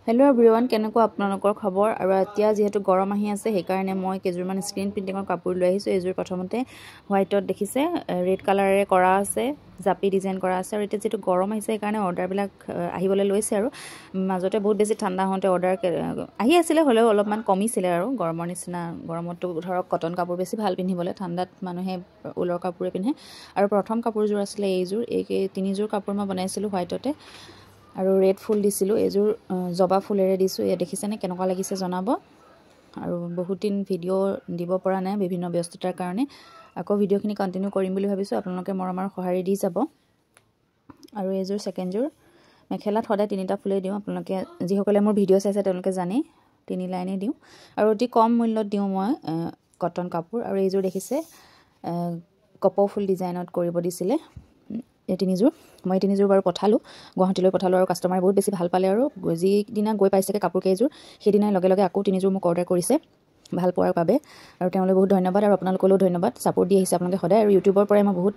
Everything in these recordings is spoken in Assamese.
हेलो एवरीवन केनेको आपनालोকৰ খবৰ আৰু এতিয়া যেহেতু গৰম আহি আছে সেই কাৰণে মই কেজুৰমান স্ক্ৰিন প্ৰিন্টিংৰ কাপোৰ লৈ আহিছো এজুৰ প্ৰথমতে হোৱাইটত দেখিছে ৰেড কালাৰেৰে কৰা আছে জাপি ডিজাইন কৰা আছে আৰু এতিয়া যেটো গৰম আহিছে সেই কাৰণে অৰ্ডাৰ বিলাক আহিবলৈ লৈছে আৰু মাজতে বহুত বেছি ঠাণ্ডা হওঁতে অৰ্ডাৰ আহি আছিল হলেও অলপমান কমিছিল আৰু গৰমৰ নিচিনা গৰমতো ধৰক কটন কাপোৰ বেছি ভাল পিন্ধিবলৈ ঠাণ্ডাত মানুহে উলৰ কাপোৰে পিন্ধে আৰু প্ৰথম কাপোৰজোৰ আছিল এইজোৰ এই তিনিজোৰ কাপোৰ মই বনাইছিলো হোৱাইটতে আৰু ৰেড ফুল দিছিলো এজুৰ জবা ফুলেৰে দিছো এ দেখিছেনে কেনেকুৱা লাগিছে জনাব আৰু বহুত দিন ভিডিও দিব পৰা নাই বিভিন্ন ব্যস্ততাৰ কাৰণে আকৌ ভিডিওখিনি কন্টিনিউ কৰিম বুলি ভাবিছো আপোনালোকে মৰমৰ সহাৰি দি যাব আৰু এজুৰ সেকেন্ড জুৰ মেখেলাত সদায় তিনিটা ফুলে দিও আপোনালোকে যিসকলে মোৰ ভিডিও চাইছে তেওঁলোকে জানে তিনি লাইনে দিও আৰু অতি কম মূল্যত দিও মই কটন কাপোৰ আৰু এজুৰ দেখিছে কপৌ ফুল ডিজাইনত কৰিব দিছিলে তিনিজোৰ মই তিনিজোৰ বাৰু পঠালো গুৱাহাটীলৈ পঠালো আৰু কাস্টমাৰে বহুত বেছি ভাল পালে আৰু যি দিনা গৈ পাইছেকে কাপোৰ কেইজোৰ সেই দিনাই লগে লগে আকৌ তিনিজোৰ মোক অৰ্ডাৰ কৰিছে ভাল পোৱাৰ বাবে আৰু তেওঁলোকে বহুত ধন্যবাদ আৰু আপোনালোকলৈও ধন্যবাদ সাপোৰ্ট দি আহিছে আপোনালোকে সদায় আৰু ইউটিউবৰ পৰাই মই বহুত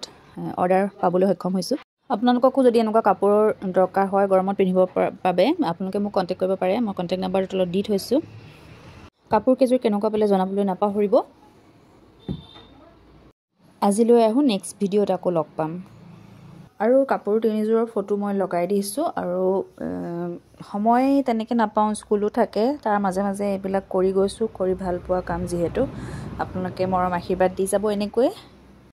অৰ্ডাৰ পাবলৈ সক্ষম হৈছো আপোনালোককো যদি এনেকুৱা কাপোৰৰ দৰকাৰ হয় গৰমত পিন্ধিবৰ বাবে আপোনালোকে মোক কন্টাক্ট কৰিব পাৰে মই কন্টাক্ট নাম্বাৰটো তলত দি থৈছো কাপোৰ কেইজোৰ কেনেকুৱা পালে জনাবলৈ নাপাহৰিব আজিলৈ আহো নেক্সট ভিডিওত আকৌ লগ পাম আৰু কাপোৰ তিনিজোৰৰ ফটো মই লগাই দিছো আৰু সময় তেনেকে নাপাও স্কুলো থাকে তাৰ মাজে মাজে এইবিলাক কৰি গৈছো কৰি ভাল পোৱা কাম যিহেতু আপোনালোকে মৰম আশীৰ্বাদ দি যাব এনেকৈ